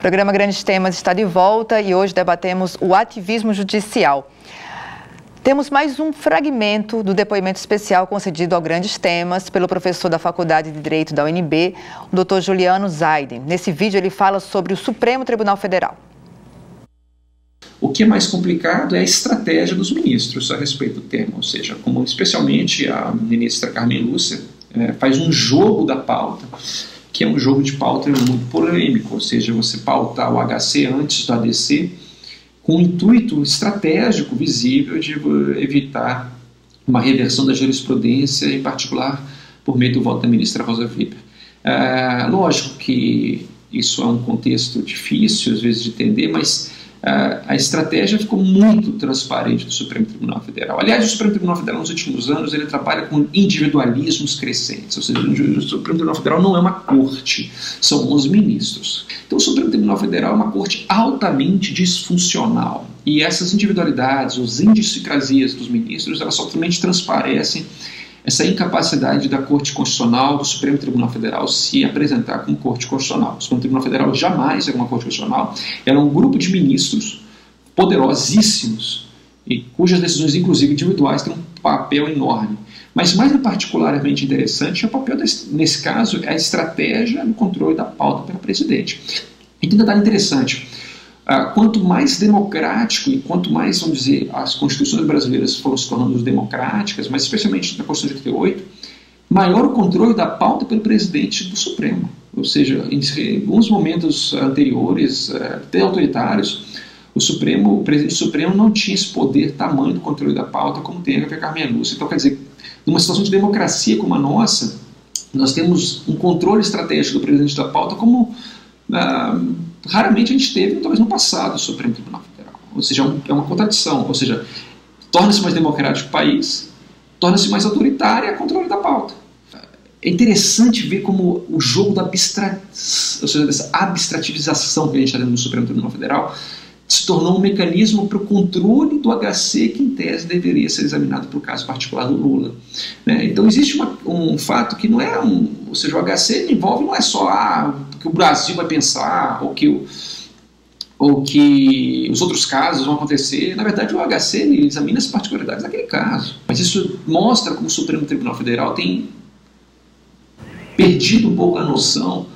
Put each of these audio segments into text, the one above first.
O programa Grandes Temas está de volta e hoje debatemos o ativismo judicial. Temos mais um fragmento do depoimento especial concedido ao Grandes Temas pelo professor da Faculdade de Direito da UNB, o Dr. Juliano Zaiden. Nesse vídeo ele fala sobre o Supremo Tribunal Federal. O que é mais complicado é a estratégia dos ministros a respeito do tema, ou seja, como especialmente a ministra Carmen Lúcia faz um jogo da pauta, que é um jogo de pauta muito polêmico, ou seja, você pautar o HC antes do ADC, com um intuito estratégico visível de evitar uma reversão da jurisprudência, em particular por meio do voto da ministra Rosa Weber. Lógico que isso é um contexto difícil, às vezes, de entender, mas a estratégia ficou muito transparente do Supremo Tribunal Federal. Aliás, o Supremo Tribunal Federal, nos últimos anos, ele trabalha com individualismos crescentes, ou seja, o Supremo Tribunal Federal não é uma corte, são 11 ministros. Então, o Supremo Tribunal Federal é uma corte altamente disfuncional, e essas individualidades, os idiosincrasias dos ministros, elas somente transparecem essa incapacidade da Corte Constitucional, do Supremo Tribunal Federal, se apresentar como Corte Constitucional. O Supremo Tribunal Federal jamais é uma Corte Constitucional, era um grupo de ministros poderosíssimos, e cujas decisões, inclusive individuais, têm um papel enorme. Mas mais particularmente interessante é o papel, nesse caso, é a estratégia no controle da pauta pelo presidente. E tem um detalhe interessante. Quanto mais democrático e quanto mais, vamos dizer, as constituições brasileiras foram se tornando democráticas, mas especialmente na Constituição de 88, maior o controle da pauta pelo presidente do Supremo. Ou seja, em alguns momentos anteriores, até autoritários, o presidente do Supremo não tinha esse poder, tamanho do controle da pauta como tem a Carmen Lúcia. Então, quer dizer, numa situação de democracia como a nossa, nós temos um controle estratégico do presidente da pauta como raramente a gente teve, talvez no passado, o Supremo Tribunal Federal. Ou seja, é uma contradição. Ou seja, torna-se mais democrático o país, torna-se mais autoritário a controle da pauta. É interessante ver como o jogo da ou seja, dessa abstrativização que a gente está tendo no Supremo Tribunal Federal se tornou um mecanismo para o controle do HC que, em tese, deveria ser examinado para o caso particular do Lula. Então, existe um fato que não é ou seja, o HC envolve não é só o que o Brasil vai pensar ou que os outros casos vão acontecer. Na verdade, o HC ele examina as particularidades daquele caso. Mas isso mostra como o Supremo Tribunal Federal tem perdido um pouco a noção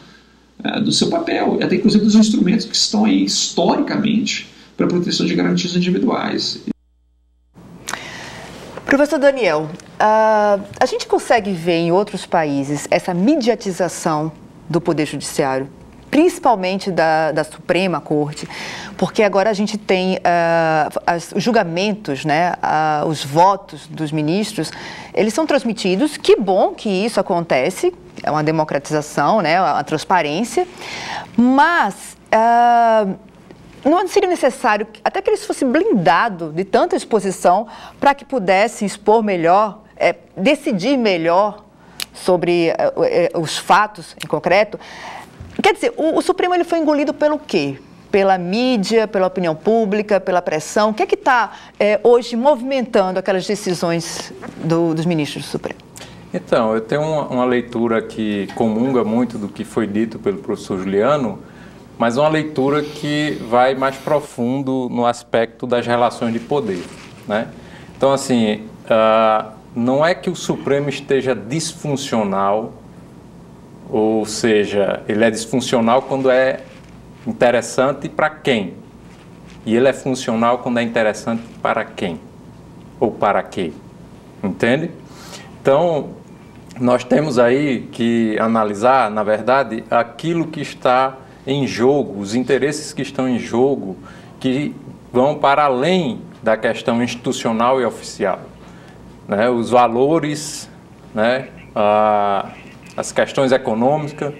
do seu papel, até inclusive dos instrumentos que estão aí historicamente para a proteção de garantias individuais. Professor Daniel, a gente consegue ver em outros países essa mediatização do Poder Judiciário, principalmente da Suprema Corte, porque agora a gente tem os julgamentos, né, os votos dos ministros, eles são transmitidos. Que bom que isso acontece, é uma democratização, né, a transparência, mas não seria necessário até que eles fossem blindados de tanta exposição para que pudessem expor melhor, decidir melhor sobre os fatos em concreto? Quer dizer, o Supremo ele foi engolido pelo quê? Pela mídia, pela opinião pública, pela pressão? O que é que está hoje movimentando aquelas decisões dos ministros do Supremo? Então, eu tenho uma leitura que comunga muito do que foi dito pelo professor Juliano, mas uma leitura que vai mais profundo no aspecto das relações de poder, né? Então, assim, não é que o Supremo esteja disfuncional, ou seja, ele é disfuncional quando é interessante para quem? E ele é funcional quando é interessante para quem? Ou para quê? Entende? Então, nós temos aí que analisar, na verdade, aquilo que está em jogo, os interesses que estão em jogo, que vão para além da questão institucional e oficial, né? Os valores, né? As questões econômicas,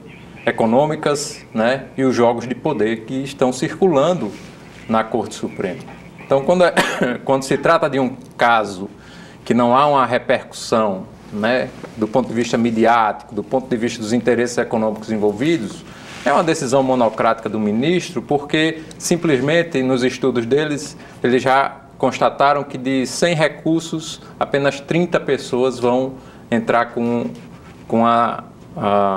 né? E os jogos de poder que estão circulando na Corte Suprema. Então, quando se trata de um caso que não há uma repercussão, né, do ponto de vista midiático, do ponto de vista dos interesses econômicos envolvidos, é uma decisão monocrática do ministro, porque simplesmente nos estudos deles, eles já constataram que de 100 recursos, apenas 30 pessoas vão entrar com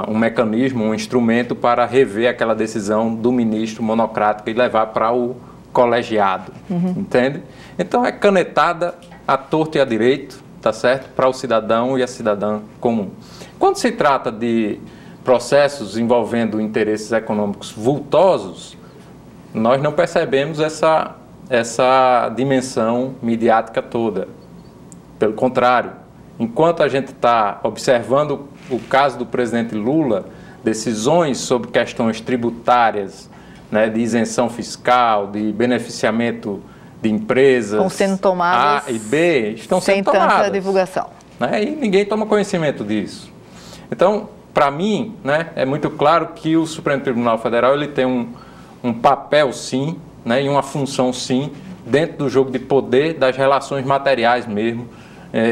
um mecanismo, um instrumento para rever aquela decisão do ministro monocrática e levar para o colegiado, entende? Então é canetada à torta e à direito, tá certo? Para o cidadão e a cidadã comum. Quando se trata de processos envolvendo interesses econômicos vultosos, nós não percebemos essa dimensão midiática toda. Pelo contrário, enquanto a gente está observando o caso do presidente Lula, decisões sobre questões tributárias, né, de isenção fiscal, de beneficiamento de empresas estão sendo tomadas A e B, estão sendo tomadas. Sem tanta divulgação. Né, e ninguém toma conhecimento disso. Então, para mim, né, é muito claro que o Supremo Tribunal Federal ele tem um papel, sim, né, e uma função, sim, dentro do jogo de poder, das relações materiais mesmo,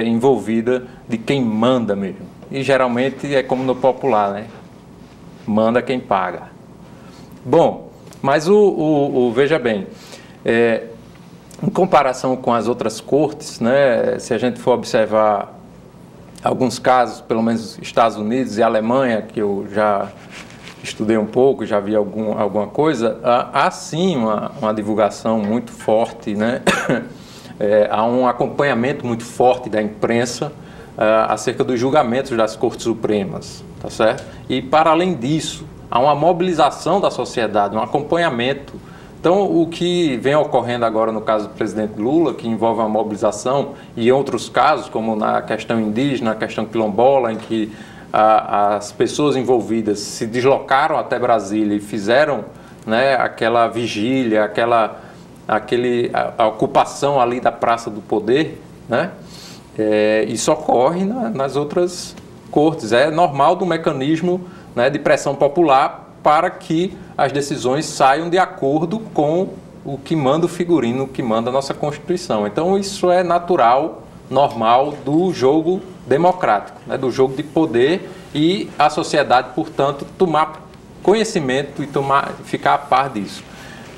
envolvida de quem manda mesmo. E geralmente é como no popular, né? Manda quem paga. Bom, mas veja bem, em comparação com as outras cortes, né, se a gente for observar alguns casos, pelo menos Estados Unidos e Alemanha, que eu já estudei um pouco, já vi alguma coisa, há sim uma divulgação muito forte, né? Há um acompanhamento muito forte da imprensa acerca dos julgamentos das Cortes Supremas, tá certo? E, para além disso, há uma mobilização da sociedade, um acompanhamento. Então, o que vem ocorrendo agora no caso do presidente Lula, que envolve uma mobilização, e outros casos, como na questão indígena, na questão quilombola, em que as pessoas envolvidas se deslocaram até Brasília e fizeram, né, aquela vigília, a ocupação ali da Praça do Poder, né? Isso ocorre nas outras cortes. É normal do mecanismo, né, de pressão popular para que as decisões saiam de acordo com o que manda o figurino, o que manda a nossa Constituição. Então, isso é natural, normal do jogo democrático, né, do jogo de poder, e a sociedade, portanto, tomar conhecimento e ficar a par disso.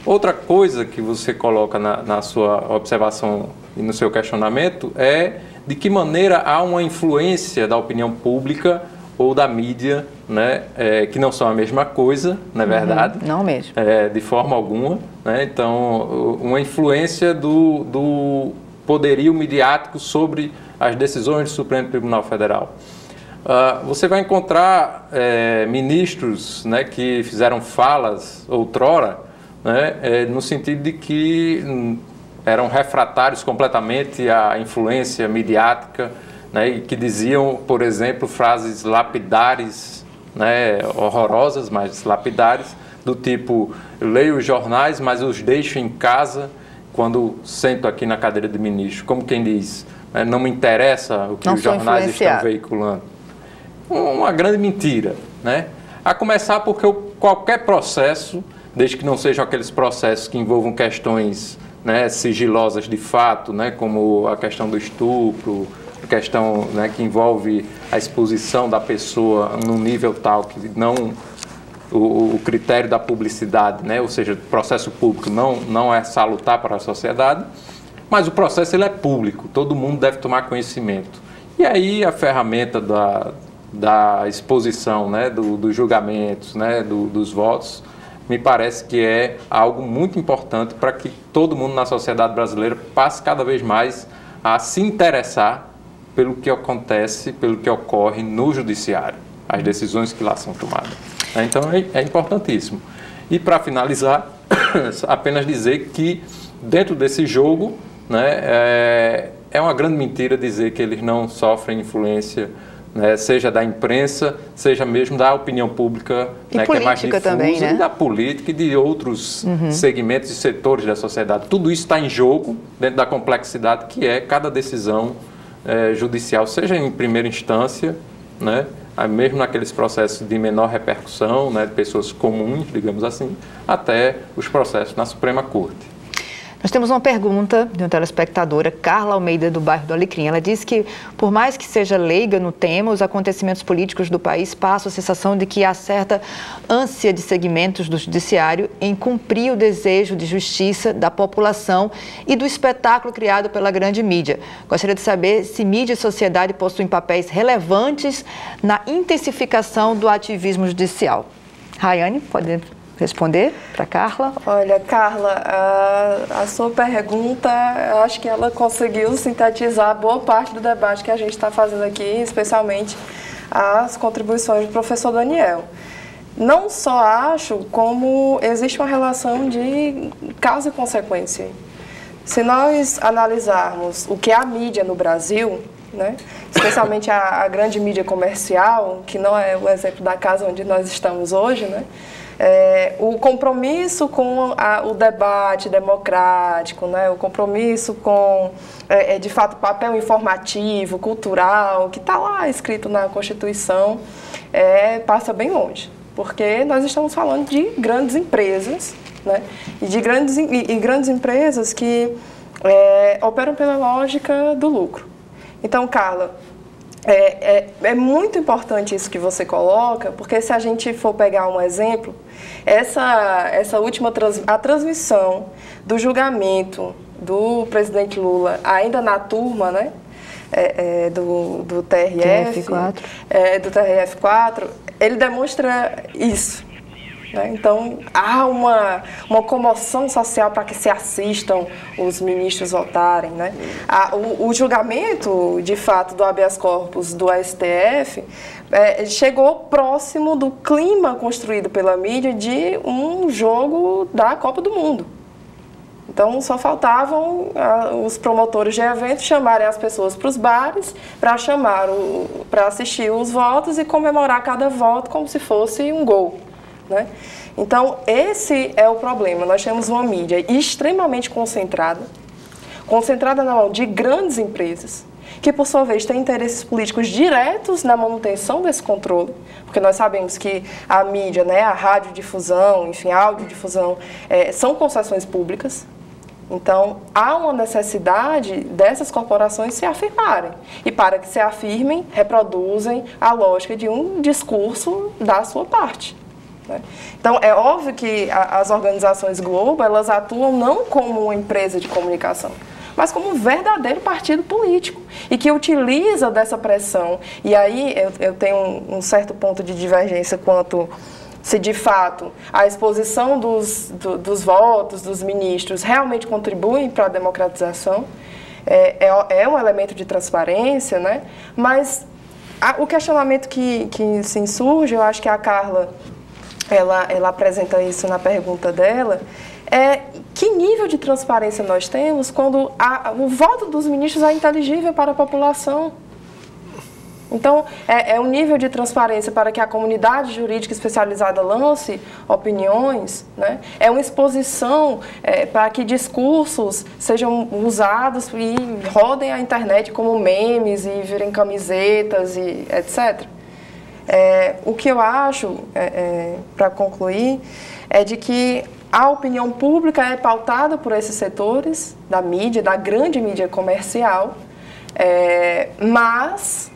Outra coisa que você coloca na sua observação e no seu questionamento é de que maneira há uma influência da opinião pública ou da mídia, né, que não são a mesma coisa, não é verdade? Não mesmo. De forma alguma. Né? Então, uma influência do poderio midiático sobre as decisões do Supremo Tribunal Federal. Você vai encontrar ministros, né, que fizeram falas outrora, né, no sentido de que eram refratários completamente à influência midiática, né, e que diziam, por exemplo, frases lapidares, né, horrorosas, mas lapidares, do tipo: leio os jornais, mas os deixo em casa quando sento aqui na cadeira de ministro. Como quem diz, não me interessa o que os jornais estão veiculando. Uma grande mentira, né? A começar porque qualquer processo, desde que não sejam aqueles processos que envolvam questões, né, sigilosas de fato, né, como a questão do estupro, a questão, né, que envolve a exposição da pessoa num nível tal que não o critério da publicidade, né, ou seja, o processo público não é salutar para a sociedade, mas o processo ele é público, todo mundo deve tomar conhecimento. E aí a ferramenta da exposição, né, dos julgamentos, né, dos votos, me parece que é algo muito importante para que todo mundo na sociedade brasileira passe cada vez mais a se interessar pelo que acontece, pelo que ocorre no judiciário, as decisões que lá são tomadas. Então é importantíssimo. E para finalizar, apenas dizer que dentro desse jogo, né, é uma grande mentira dizer que eles não sofrem influência, né, seja da imprensa, seja mesmo da opinião pública, né, que é mais difusa, também, né? E da política e de outros segmentos e setores da sociedade. Tudo isso está em jogo dentro da complexidade que é cada decisão judicial, seja em primeira instância, né, mesmo naqueles processos de menor repercussão, né, de pessoas comuns, digamos assim, até os processos na Suprema Corte. Nós temos uma pergunta de uma telespectadora, Carla Almeida, do bairro do Alecrim. Ela diz que, por mais que seja leiga no tema, os acontecimentos políticos do país passam a sensação de que há certa ânsia de segmentos do judiciário em cumprir o desejo de justiça da população e do espetáculo criado pela grande mídia. Gostaria de saber se mídia e sociedade possuem papéis relevantes na intensificação do ativismo judicial. Rayane, pode responder para Carla? Olha, Carla, a sua pergunta, eu acho que ela conseguiu sintetizar boa parte do debate que a gente está fazendo aqui, especialmente as contribuições do professor Daniel. Não só acho, como existe uma relação de causa e consequência. Se nós analisarmos o que é a mídia no Brasil, né, especialmente a grande mídia comercial, que não é o exemplo da casa onde nós estamos hoje, né, o compromisso com o debate democrático, né, o compromisso com, de fato, o papel informativo, cultural, que está lá escrito na Constituição, passa bem longe, porque nós estamos falando de grandes empresas, né, e de grandes empresas que operam pela lógica do lucro. Então, Carla, é muito importante isso que você coloca, porque se a gente for pegar um exemplo, essa última a transmissão do julgamento do presidente Lula, ainda na turma, né, do TRF4, do TRF4, ele demonstra isso. Então, há uma comoção social para que se assistam os ministros votarem, né? O julgamento, de fato, do habeas corpus do STF chegou próximo do clima construído pela mídia de um jogo da Copa do Mundo. Então, só faltavam os promotores de eventos chamarem as pessoas para os bares para assistir os votos e comemorar cada voto como se fosse um gol, né? Então, esse é o problema. Nós temos uma mídia extremamente concentrada na mão de grandes empresas, que, por sua vez, têm interesses políticos diretos na manutenção desse controle, porque nós sabemos que a mídia, né, a radiodifusão, enfim, a audiodifusão, são concessões públicas. Então, há uma necessidade dessas corporações se afirmarem. E para que se afirmem, reproduzem a lógica de um discurso da sua parte, né? Então, é óbvio que as organizações Globo, elas atuam não como uma empresa de comunicação, mas como um verdadeiro partido político e que utiliza dessa pressão. E aí eu tenho um certo ponto de divergência quanto se de fato a exposição dos votos dos ministros realmente contribuem para a democratização. É um elemento de transparência, né? Mas o questionamento que se insurge, eu acho que a Carla ela apresenta isso na pergunta dela, que nível de transparência nós temos quando o voto dos ministros é inteligível para a população. Então, é um nível de transparência para que a comunidade jurídica especializada lance opiniões, né? É uma exposição para que discursos sejam usados e rodem a internet como memes e virem camisetas e etc. O que eu acho, para concluir, é de que a opinião pública é pautada por esses setores da mídia, da grande mídia comercial, mas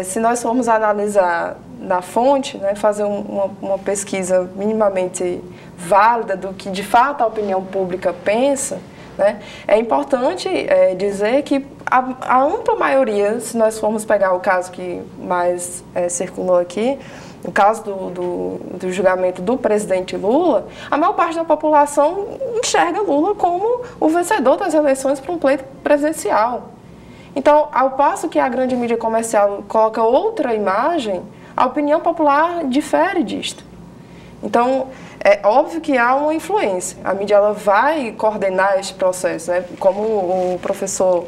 se nós formos analisar na fonte, né, fazer uma pesquisa minimamente válida do que de fato a opinião pública pensa, né, é importante dizer que a ampla maioria, se nós formos pegar o caso que mais circulou aqui, o caso do julgamento do presidente Lula, a maior parte da população enxerga Lula como o vencedor das eleições para um pleito presidencial. Então, ao passo que a grande mídia comercial coloca outra imagem, a opinião popular difere disto. Então, é óbvio que há uma influência. A mídia ela vai coordenar este processo, né? Como o professor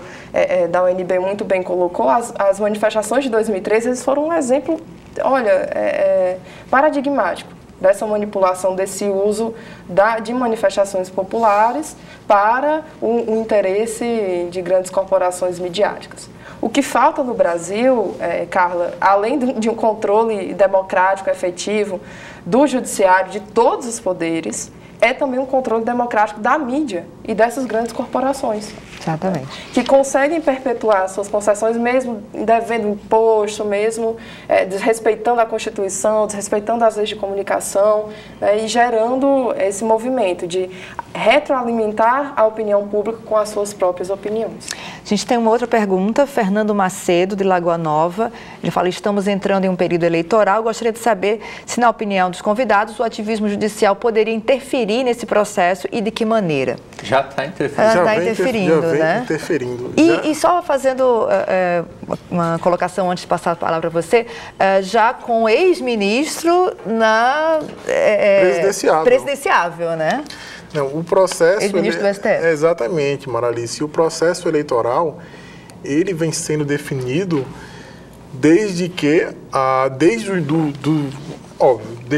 da UNB muito bem colocou, as manifestações de 2013 eles foram um exemplo, olha, paradigmático dessa manipulação, desse uso de manifestações populares para o interesse de grandes corporações midiáticas. O que falta no Brasil, Carla, além de um controle democrático efetivo do judiciário, de todos os poderes, é também um controle democrático da mídia e dessas grandes corporações. Exatamente. Que conseguem perpetuar suas concessões mesmo devendo imposto, mesmo desrespeitando a Constituição, desrespeitando as leis de comunicação, né, e gerando esse movimento de retroalimentar a opinião pública com as suas próprias opiniões. A gente tem uma outra pergunta, Fernando Macedo, de Lagoa Nova. Ele fala, estamos entrando em um período eleitoral. Gostaria de saber se, na opinião dos convidados, o ativismo judicial poderia interferir nesse processo e de que maneira? Já está interferindo. Já está interferindo, né? Interferindo. E só fazendo uma colocação antes de passar a palavra para você, já com o ex-ministro na presidenciável, né? Não, o processo... Ex-ministro do STF. Exatamente, Maralice. O processo eleitoral, ele vem sendo definido desde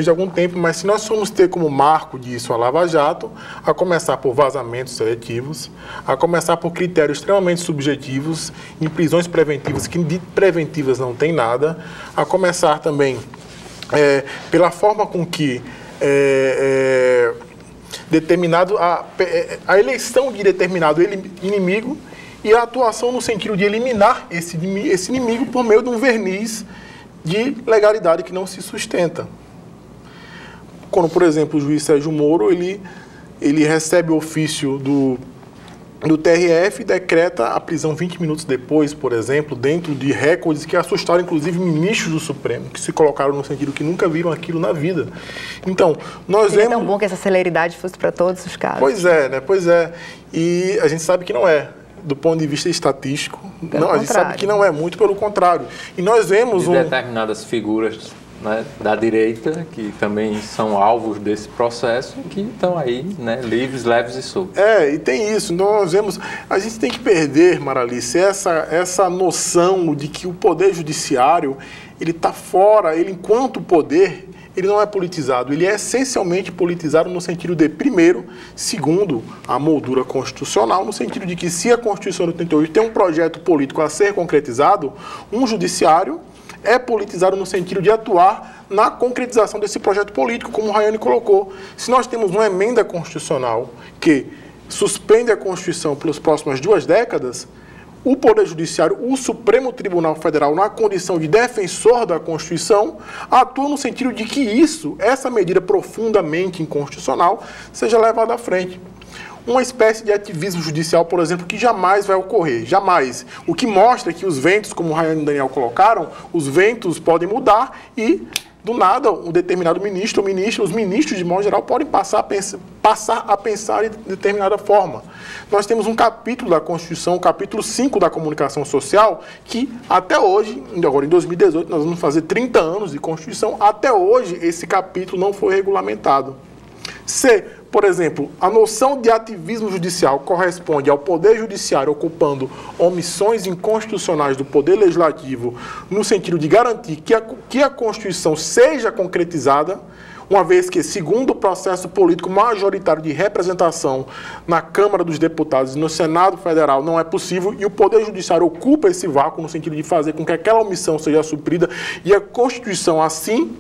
algum tempo, mas se nós formos ter como marco disso a Lava Jato, a começar por vazamentos seletivos, a começar por critérios extremamente subjetivos, em prisões preventivas, que de preventivas não tem nada, a começar também pela forma com que a eleição de determinado inimigo e a atuação no sentido de eliminar esse inimigo por meio de um verniz de legalidade que não se sustenta. Quando, por exemplo, o juiz Sérgio Moro, ele recebe o ofício do TRF e decreta a prisão 20 minutos depois, por exemplo, dentro de recordes que assustaram, inclusive, ministros do Supremo, que se colocaram no sentido que nunca viram aquilo na vida. Então, nós vemos... É tão bom que essa celeridade fosse para todos os casos. Pois é, né? Pois é. E a gente sabe que não é. Do ponto de vista estatístico, a gente sabe que não é, muito pelo contrário. E nós vemos determinadas figuras, né, da direita, que também são alvos desse processo, que estão aí, né, livres, leves e soltos. E tem isso. Nós vemos... A gente tem que perder, Maralice, essa noção de que o Poder Judiciário, ele está fora, ele, enquanto poder, ele não é politizado, ele é essencialmente politizado no sentido de, primeiro, segundo a moldura constitucional, no sentido de que se a Constituição de 88 tem um projeto político a ser concretizado, um judiciário é politizado no sentido de atuar na concretização desse projeto político, como o Rayane colocou. Se nós temos uma emenda constitucional que suspende a Constituição pelas próximas 2 décadas, o Poder Judiciário, o Supremo Tribunal Federal, na condição de defensor da Constituição, atua no sentido de que essa medida profundamente inconstitucional, seja levada à frente. Uma espécie de ativismo judicial, por exemplo, que jamais vai ocorrer, jamais. O que mostra que os ventos, como o Rayane e Daniel colocaram, os ventos podem mudar e, do nada, um determinado ministro ou os ministros, de modo geral, podem passar a pensar de determinada forma. Nós temos um capítulo da Constituição, o capítulo 5 da comunicação social, que até hoje, agora em 2018, nós vamos fazer 30 anos de Constituição, até hoje esse capítulo não foi regulamentado. Se, por exemplo, a noção de ativismo judicial corresponde ao Poder Judiciário ocupando omissões inconstitucionais do Poder Legislativo no sentido de garantir que a Constituição seja concretizada, uma vez que, segundo o processo político majoritário de representação na Câmara dos Deputados e no Senado Federal não é possível, e o Poder Judiciário ocupa esse vácuo no sentido de fazer com que aquela omissão seja suprida e a Constituição assim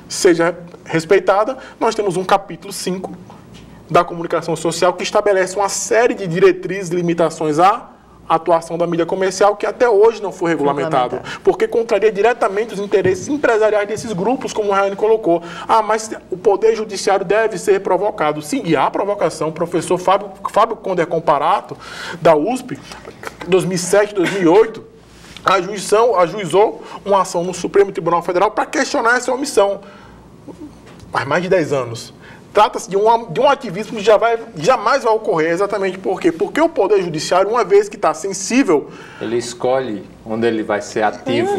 seja respeitada, nós temos um capítulo 5 da comunicação social que estabelece uma série de diretrizes e limitações à atuação da mídia comercial que até hoje não foi regulamentado, porque contraria diretamente os interesses empresariais desses grupos, como o Rayane colocou. Mas o Poder Judiciário deve ser provocado. Sim, e há provocação. O professor Fábio Conder Comparato, da USP, 2007, 2008, ajuizou uma ação no Supremo Tribunal Federal para questionar essa omissão. Faz mais de 10 anos. Trata-se de um ativismo que jamais vai ocorrer, exatamente por quê? Porque o Poder Judiciário, uma vez que está sensível... Ele escolhe onde ele vai ser ativo.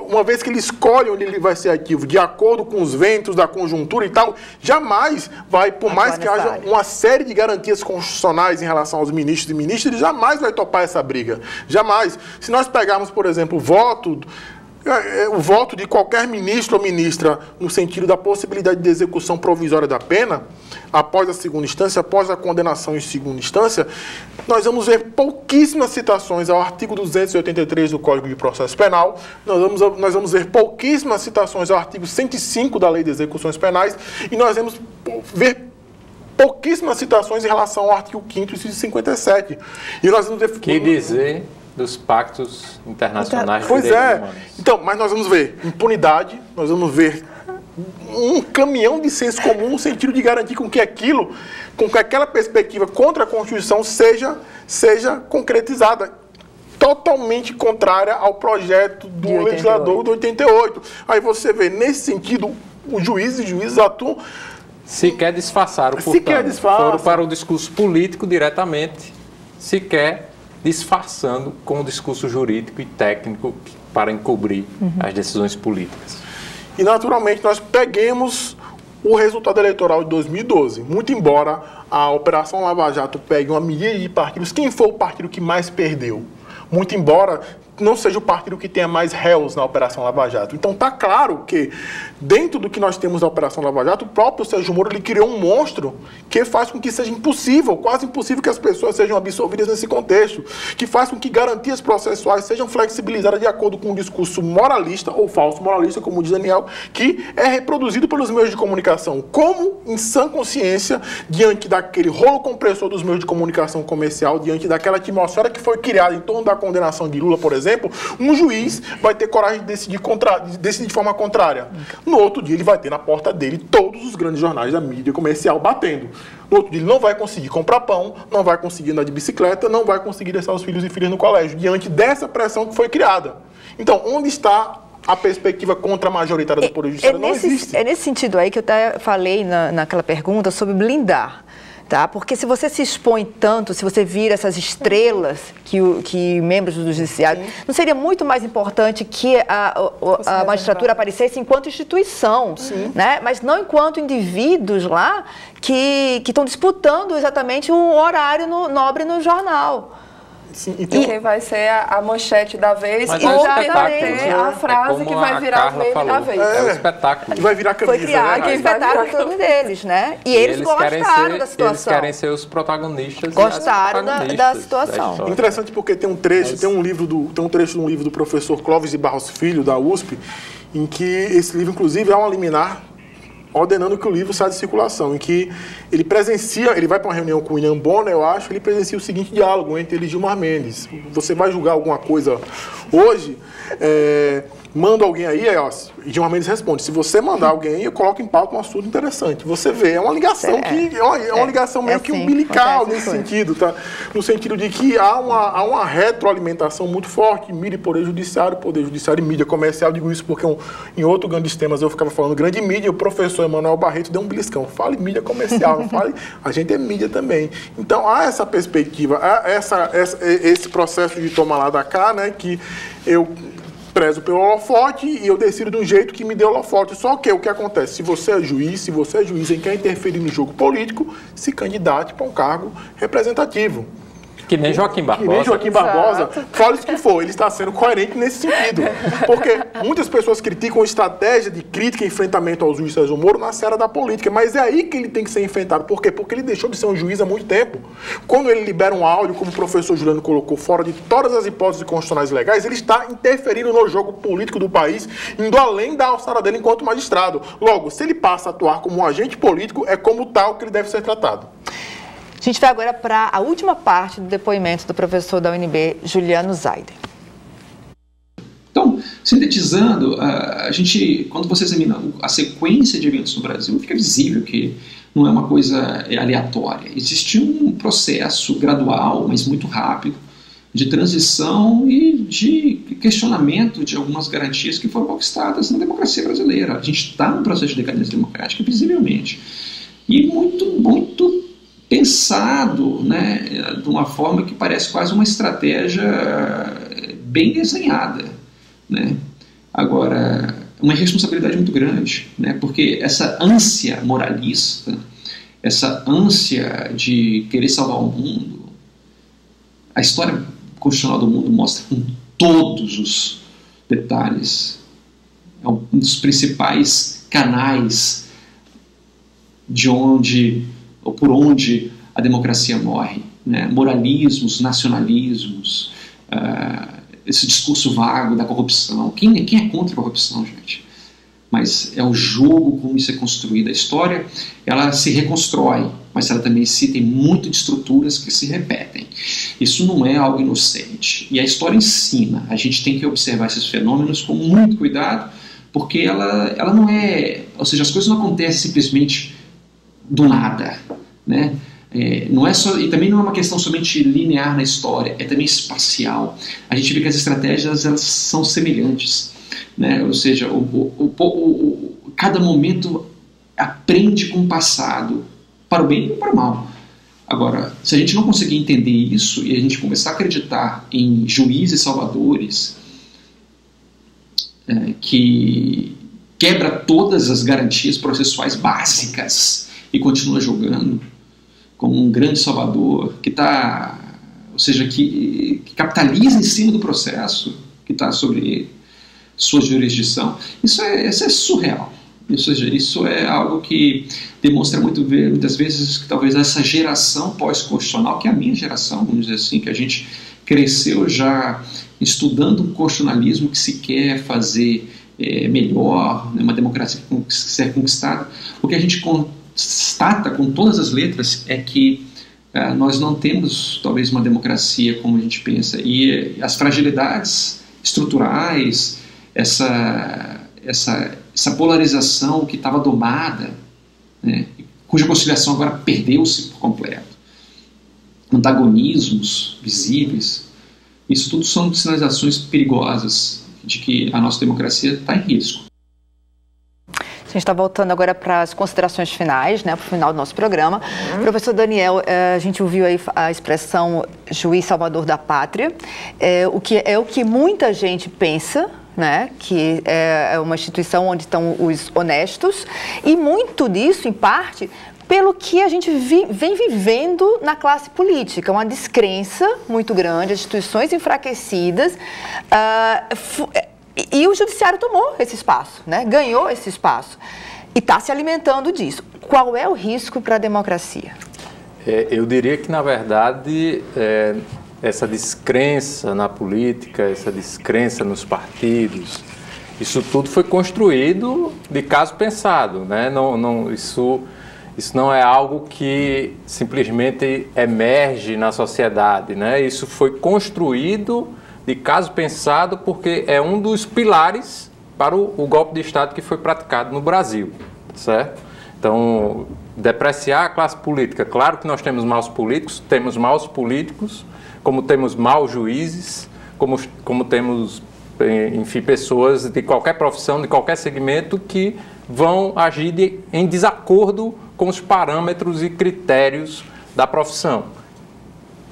Uma vez que ele escolhe onde ele vai ser ativo, de acordo com os ventos da conjuntura e tal, jamais vai, por mais que haja uma série de garantias constitucionais em relação aos ministros e ministras, ele jamais vai topar essa briga. Jamais. Se nós pegarmos, por exemplo, o voto de qualquer ministro ou ministra no sentido da possibilidade de execução provisória da pena, após a segunda instância, após a condenação em segunda instância, nós vamos ver pouquíssimas citações ao artigo 283 do Código de Processo Penal, nós vamos ver pouquíssimas citações ao artigo 105 da Lei de Execuções Penais, e nós vamos ver pouquíssimas citações em relação ao artigo 5º, inciso 57. E nós vamos ver... Que dizer dos pactos internacionais de Pois direitos é. humanos. Então, mas nós vamos ver impunidade, nós vamos ver um caminhão de senso comum no sentido de garantir com que aquilo, com que aquela perspectiva contra a Constituição seja concretizada. Totalmente contrária ao projeto do legislador de 88. Aí você vê, nesse sentido, os juízes e juízes atuam... Sequer disfarçaram, portanto. Sequer disfarçam. Foram para o discurso político diretamente, sequer disfarçando com o discurso jurídico e técnico para encobrir as decisões políticas. E, naturalmente, nós peguemos o resultado eleitoral de 2012. Muito embora a Operação Lava Jato pegue uma milha de partidos, quem foi o partido que mais perdeu? Muito embora não seja o partido que tenha mais réus na Operação Lava Jato. Então, está claro que, dentro do que nós temos na Operação Lava Jato, o próprio Sérgio Moro ele criou um monstro que faz com que seja impossível, quase impossível, que as pessoas sejam absolvidas nesse contexto, que faz com que garantias processuais sejam flexibilizadas de acordo com um discurso moralista ou falso moralista, como diz Daniel, que é reproduzido pelos meios de comunicação. Como, em sã consciência, diante daquele rolo compressor dos meios de comunicação comercial, diante daquela atmosfera que foi criada em torno da condenação de Lula, por exemplo, um juiz vai ter coragem de decidir de forma contrária. No outro dia, ele vai ter na porta dele todos os grandes jornais da mídia comercial batendo. No outro dia, ele não vai conseguir comprar pão, não vai conseguir andar de bicicleta, não vai conseguir deixar os filhos e filhas no colégio, diante dessa pressão que foi criada. Então, onde está a perspectiva contra-majoritária do Poder Judiciário? Não existe. É nesse sentido aí que eu até falei naquela pergunta sobre blindar. Tá? Porque se você se expõe tanto, se você vira essas estrelas que membros do judiciário, não seria muito mais importante que a magistratura aparecesse enquanto instituição, né? Mas não enquanto indivíduos lá que estão disputando exatamente um horário nobre no jornal. Sim, então, quem vai ser a manchete da vez mas e é quem vai ter a frase que vai virar o meme da vez. É o espetáculo. Que vai virar camisa. Foi criado o espetáculo todos deles, né? E eles gostaram da situação. Eles querem ser os protagonistas. Gostaram da situação. Interessante porque tem um trecho, tem um trecho de um livro do professor Clóvis de Barros Filho, da USP, em que esse livro, inclusive, é uma liminar ordenando que o livro saia de circulação, em que ele presencia, ele vai para uma reunião com o William Bonner, eu acho, ele presencia o seguinte diálogo entre ele e Gilmar Mendes. Você vai julgar alguma coisa hoje, manda alguém aí, e Gilmar Mendes responde, se você mandar alguém aí, eu coloco em pauta um assunto interessante. Você vê, é uma ligação uma ligação meio que umbilical nesse sentido, tá? No sentido de que há uma retroalimentação muito forte, mídia e poder judiciário e mídia comercial. Digo isso porque em outro grandes temas eu ficava falando grande mídia, e o professor Emanuel Barreto deu um beliscão. Fale mídia comercial, não fale, a gente é mídia também. Então há essa perspectiva, há esse processo de tomar lá da cá, né, que eu prezo pelo holofote e eu decido de um jeito que me dê holofote. Só que o que acontece? Se você é juiz e quer interferir no jogo político, se candidate para um cargo representativo. Que nem Joaquim Barbosa. Que nem Joaquim Barbosa. Fala isso que for, ele está sendo coerente nesse sentido. Porque muitas pessoas criticam a estratégia de crítica e enfrentamento ao juiz Sérgio Moro na seara da política. Mas é aí que ele tem que ser enfrentado. Por quê? Porque ele deixou de ser um juiz há muito tempo. Quando ele libera um áudio, como o professor Juliano colocou, fora de todas as hipóteses constitucionais legais, ele está interferindo no jogo político do país, indo além da alçada dele enquanto magistrado. Logo, se ele passa a atuar como um agente político, é como tal que ele deve ser tratado. A gente vai agora para a última parte do depoimento do professor da UNB, Juliano Zaiden. Então, sintetizando, quando você examina a sequência de eventos no Brasil, fica visível que não é uma coisa aleatória. Existe um processo gradual, mas muito rápido, de transição e de questionamento de algumas garantias que foram conquistadas na democracia brasileira. A gente está num processo de decadência democrática, visivelmente. E muito pensado, né, de uma forma que parece quase uma estratégia bem desenhada, né? Agora, uma responsabilidade muito grande, né, porque essa ânsia moralista, essa ânsia de querer salvar o mundo, a história constitucional do mundo mostra com todos os detalhes, é um dos principais canais de onde ou por onde a democracia morre, né? Moralismos, nacionalismos, esse discurso vago da corrupção. Quem é contra a corrupção, gente? mas é o jogo como isso é construído. A história, ela se reconstrói, mas ela também tem muito de estruturas que se repetem. Isso não é algo inocente. E a história ensina. A gente tem que observar esses fenômenos com muito cuidado, porque ela não é... Ou seja, as coisas não acontecem simplesmente do nada, né? Não é só, e também não é uma questão somente linear na história, é também espacial. A gente vê que as estratégias, elas são semelhantes, né? Ou seja, cada momento aprende com o passado, para o bem e para o mal. Agora, se a gente não conseguir entender isso e a gente começar a acreditar em juízes salvadores que quebra todas as garantias processuais básicas e continua jogando como um grande salvador que está, ou seja, que capitaliza em cima do processo que está sobre sua jurisdição, isso é surreal. Isso é algo que demonstra muitas vezes que talvez essa geração pós-constitucional, que é a minha geração, vamos dizer assim, que a gente cresceu já estudando um constitucionalismo que se quer fazer melhor, né, uma democracia que quer ser conquistada, o que a gente constata com todas as letras é que nós não temos talvez uma democracia como a gente pensa, e as fragilidades estruturais, essa polarização que estava domada, né, cuja conciliação agora perdeu-se por completo, antagonismos visíveis, isso tudo são sinalizações perigosas de que a nossa democracia está em risco. A gente está voltando agora para as considerações finais, né, para o final do nosso programa. Professor Daniel, a gente ouviu aí a expressão juiz salvador da pátria, o que muita gente pensa, né, que é uma instituição onde estão os honestos, e muito disso, em parte, pelo que a gente vem vivendo na classe política, uma descrença muito grande, as instituições enfraquecidas, e o judiciário tomou esse espaço, né, ganhou esse espaço, e está se alimentando disso. Qual é o risco para a democracia? Eu diria que, na verdade, essa descrença na política, essa descrença nos partidos, isso tudo foi construído de caso pensado, né? Isso não é algo que simplesmente emerge na sociedade, né? Isso foi construído de caso pensado porque é um dos pilares para o golpe de Estado que foi praticado no Brasil, certo? Então, depreciar a classe política, claro que nós temos maus políticos, como temos maus juízes, como temos, enfim, pessoas de qualquer profissão, de qualquer segmento que vão agir em desacordo com os parâmetros e critérios da profissão,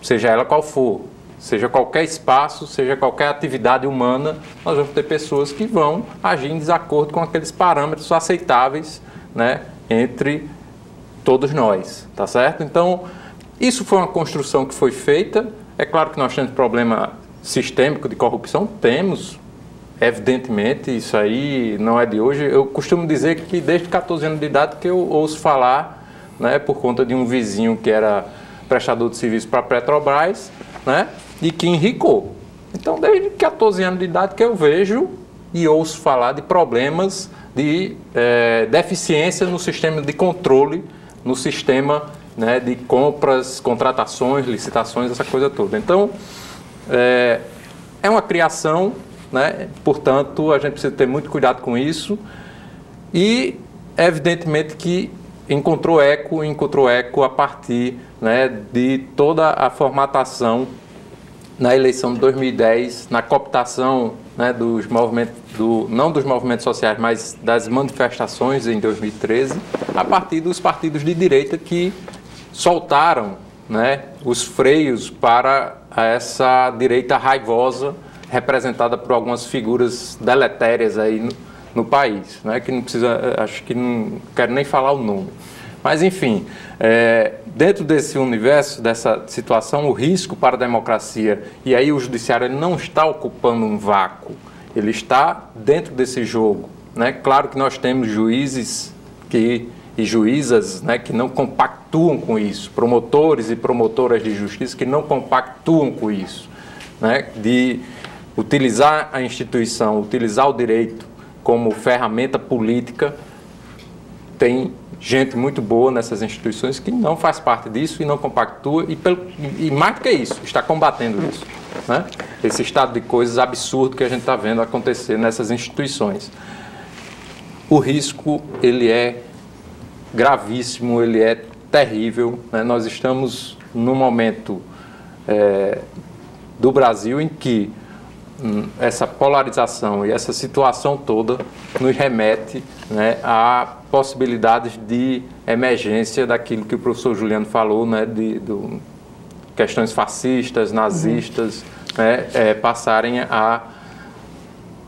seja ela qual for, seja qualquer espaço, seja qualquer atividade humana, nós vamos ter pessoas que vão agir em desacordo com aqueles parâmetros aceitáveis, né, entre todos nós, tá certo? Então, isso foi uma construção que foi feita. É claro que nós temos problema sistêmico de corrupção, temos, evidentemente, isso aí não é de hoje. Eu costumo dizer que desde 14 anos de idade que eu ouço falar, né, por conta de um vizinho que era prestador de serviço para a Petrobras, né, e que enricou. Então, desde 14 anos de idade que eu vejo e ouço falar de problemas de deficiência no sistema de controle, no sistema, né, de compras, contratações, licitações, essa coisa toda. Então, é uma criação, né, portanto, a gente precisa ter muito cuidado com isso e, evidentemente, que encontrou eco a partir, né, de toda a formatação na eleição de 2010, na cooptação, né, dos movimentos, não dos movimentos sociais, mas das manifestações em 2013, a partir dos partidos de direita que soltaram, né, os freios para essa direita raivosa, representada por algumas figuras deletérias aí no país, né, que não precisa, acho que não quero nem falar o nome. Mas, enfim, dentro desse universo, dessa situação, o risco para a democracia, e aí o judiciário ele não está ocupando um vácuo, ele está dentro desse jogo, né? Claro que nós temos juízes e juízas, né, que não compactuam com isso, promotores e promotoras de justiça que não compactuam com isso, né, de utilizar a instituição, utilizar o direito, como ferramenta política, tem gente muito boa nessas instituições que não faz parte disso e não compactua e mais do que isso, está combatendo isso, né? Esse estado de coisas absurdo que a gente está vendo acontecer nessas instituições. O risco, ele é gravíssimo, ele é terrível, né? Nós estamos num momento do Brasil em que essa polarização e essa situação toda nos remete, né, a possibilidades de emergência daquilo que o professor Juliano falou, né, de questões fascistas, nazistas, né, passarem a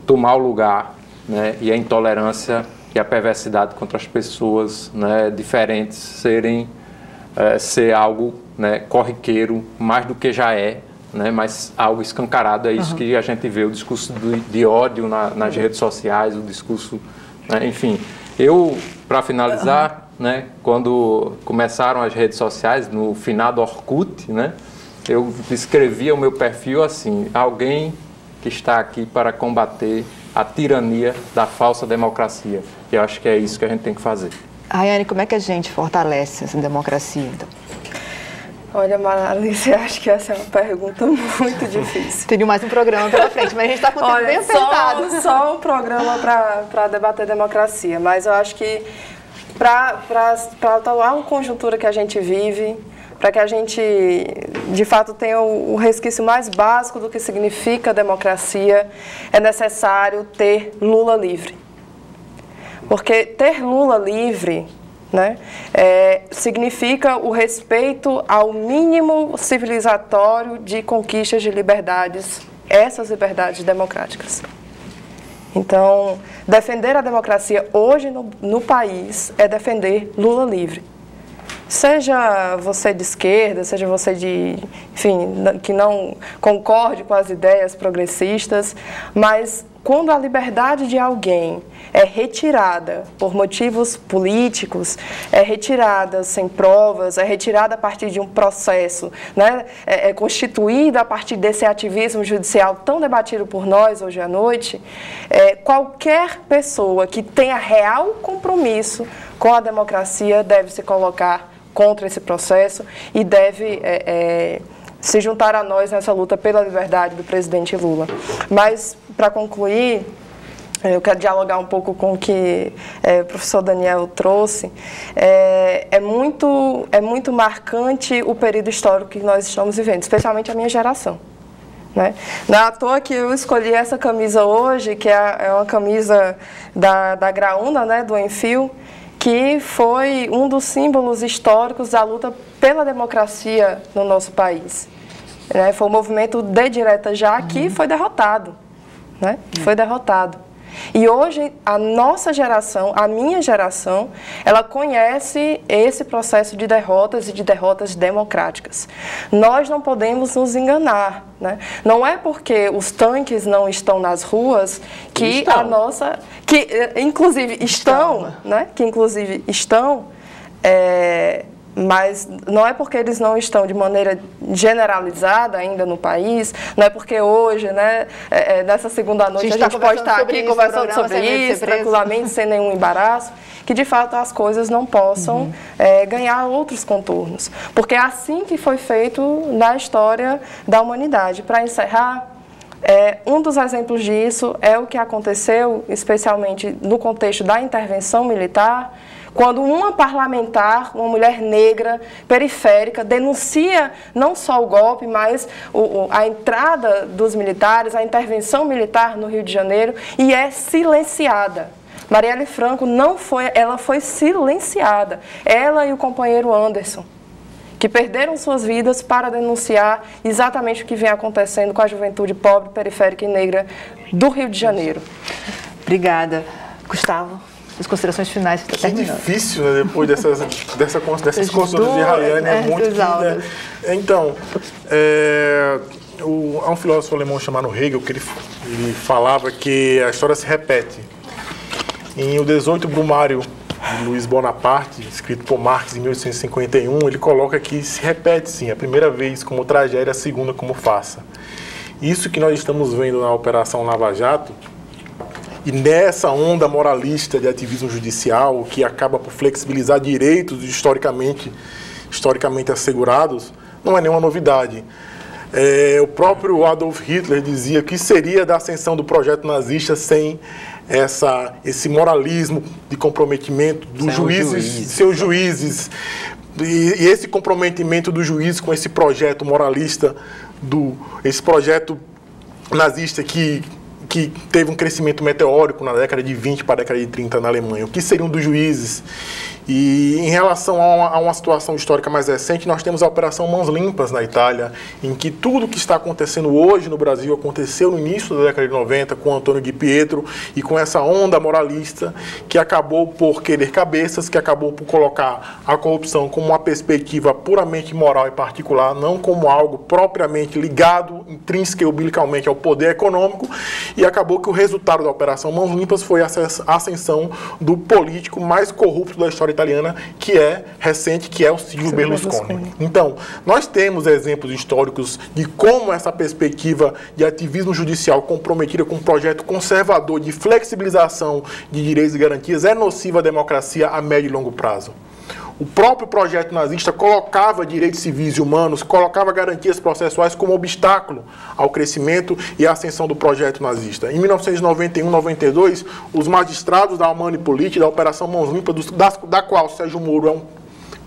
tomar o lugar, né, e a intolerância e a perversidade contra as pessoas, né, diferentes ser algo, né, corriqueiro, mais do que já é, né, mas algo escancarado. É isso que a gente vê, o discurso de ódio nas redes sociais, o discurso, né, enfim. Eu, para finalizar, né, quando começaram as redes sociais, no finado Orkut, né, eu descrevia o meu perfil assim: alguém que está aqui para combater a tirania da falsa democracia. E eu acho que é isso que a gente tem que fazer. Rayane, como é que a gente fortalece essa democracia, então? Olha, Maralice, acho que essa é uma pergunta muito difícil. Teria mais um programa pela frente, mas a gente está com o tempo bem apertado. Só um programa para debater democracia, mas eu acho que para atuar uma conjuntura que a gente vive, para que a gente, de fato, tenha o resquício mais básico do que significa democracia, é necessário ter Lula livre. Porque ter Lula livre, né, significa o respeito ao mínimo civilizatório de conquistas de liberdades, essas liberdades democráticas. Então, defender a democracia hoje no país é defender Lula livre. Seja você de esquerda, seja você enfim, que não concorde com as ideias progressistas, mas quando a liberdade de alguém é retirada por motivos políticos, é retirada sem provas, é retirada a partir de um processo, né, é constituída a partir desse ativismo judicial tão debatido por nós hoje à noite, qualquer pessoa que tenha real compromisso com a democracia deve se colocar contra esse processo e deve se juntar a nós nessa luta pela liberdade do presidente Lula. Mas, para concluir, eu quero dialogar um pouco com o que o professor Daniel trouxe. É muito marcante o período histórico que nós estamos vivendo, especialmente a minha geração, né? Não é à toa que eu escolhi essa camisa hoje, que é uma camisa da Graúna, né, do Enfio, que foi um dos símbolos históricos da luta pela democracia no nosso país. Né? Foi o movimento de Direta Já que foi derrotado. Né? Foi derrotado. E hoje a nossa geração, a minha geração, ela conhece esse processo de derrotas e de derrotas democráticas. Nós não podemos nos enganar, né? Não é porque os tanques não estão nas ruas que a nossa, que inclusive estão, né? Que inclusive estão, mas não é porque eles não estão de maneira generalizada ainda no país, não é porque hoje, né, nessa segunda noite, a gente pode estar aqui conversando sobre isso, tranquilamente, sem nenhum embaraço, que de fato as coisas não possam ganhar outros contornos. Porque é assim que foi feito na história da humanidade. Para encerrar, um dos exemplos disso é o que aconteceu, especialmente no contexto da intervenção militar, quando uma parlamentar, uma mulher negra, periférica, denuncia não só o golpe, mas a entrada dos militares, a intervenção militar no Rio de Janeiro, e é silenciada. Marielle Franco não foi, ela foi silenciada. Ela e o companheiro Anderson, que perderam suas vidas para denunciar exatamente o que vem acontecendo com a juventude pobre, periférica e negra do Rio de Janeiro. Obrigada. Gustavo, as considerações finais. Que difícil, né, depois dessas considerações de Rayane, é muito... Né? Então, há um filósofo alemão chamado Hegel, que ele falava que a história se repete. Em O 18 Brumário, de Luiz Bonaparte, escrito por Marx em 1851, ele coloca que se repete, sim, a primeira vez como tragédia, a segunda como farsa. Isso que nós estamos vendo na Operação Lava Jato, E nessa onda moralista de ativismo judicial, que acaba por flexibilizar direitos historicamente assegurados, não é nenhuma novidade. O próprio Adolf Hitler dizia que seria da ascensão do projeto nazista sem esse moralismo de comprometimento dos seus juízes, e esse comprometimento do juiz com esse projeto moralista, esse projeto nazista que teve um crescimento meteórico na década de 20 para a década de 30 na Alemanha. O que seriam dos juízes? E em relação a uma situação histórica mais recente, nós temos a Operação Mãos Limpas na Itália, em que tudo que está acontecendo hoje no Brasil aconteceu no início da década de 90 com Antônio Di Pietro e com essa onda moralista que acabou por querer cabeças, que acabou por colocar a corrupção como uma perspectiva puramente moral e particular, não como algo propriamente ligado, intrínseco e umbilicalmente ao poder econômico, e acabou que o resultado da Operação Mãos Limpas foi a ascensão do político mais corrupto da história italiana, que é recente, que é o Silvio Berlusconi. Então, nós temos exemplos históricos de como essa perspectiva de ativismo judicial comprometida com um projeto conservador de flexibilização de direitos e garantias é nociva à democracia a médio e longo prazo. O próprio projeto nazista colocava direitos civis e humanos, colocava garantias processuais como obstáculo ao crescimento e à ascensão do projeto nazista. Em 1991-92, os magistrados da Manipolite, da Operação Mãos Limpas, da qual Sérgio Moro é um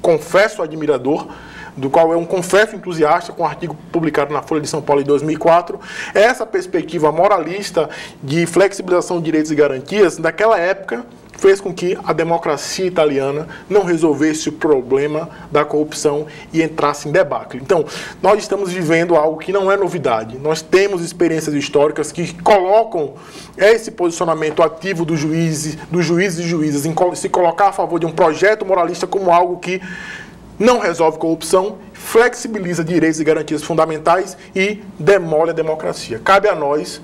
confesso admirador, do qual é um confesso entusiasta, com um artigo publicado na Folha de São Paulo em 2004, essa perspectiva moralista de flexibilização de direitos e garantias, naquela época, fez com que a democracia italiana não resolvesse o problema da corrupção e entrasse em debacle. Então, nós estamos vivendo algo que não é novidade. Nós temos experiências históricas que colocam esse posicionamento ativo dos juízes e juízas em se colocar a favor de um projeto moralista como algo que não resolve corrupção, flexibiliza direitos e garantias fundamentais e demole a democracia. Cabe a nós,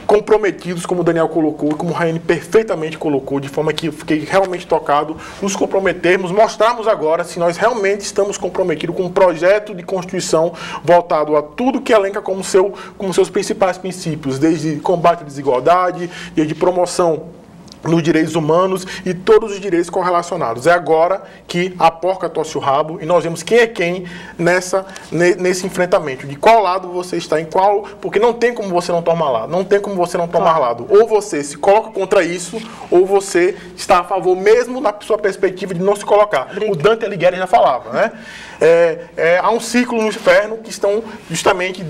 comprometidos, como o Daniel colocou, como o Raiane perfeitamente colocou, de forma que eu fiquei realmente tocado, nos comprometermos, mostrarmos agora se nós realmente estamos comprometidos com um projeto de Constituição voltado a tudo que elenca como seus principais princípios, desde combate à desigualdade, desde promoção nos direitos humanos e todos os direitos correlacionados. É agora que a porca torce o rabo e nós vemos quem é quem nesse enfrentamento. De qual lado você está, porque não tem como você não tomar lado, não tem como você não tomar lado. Ou você se coloca contra isso, ou você está a favor, mesmo na sua perspectiva de não se colocar. O Dante Alighieri já falava, né? Há um ciclo no inferno que estão justamente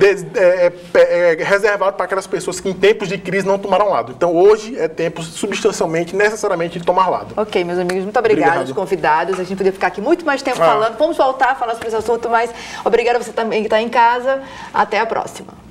reservados para aquelas pessoas que em tempos de crise não tomaram lado. Então hoje é tempo substancialmente, necessariamente, de tomar lado. Ok, meus amigos, muito obrigada aos convidados. A gente poderia ficar aqui muito mais tempo falando. Vamos voltar a falar sobre esse assunto, mas obrigada a você também que está em casa. Até a próxima.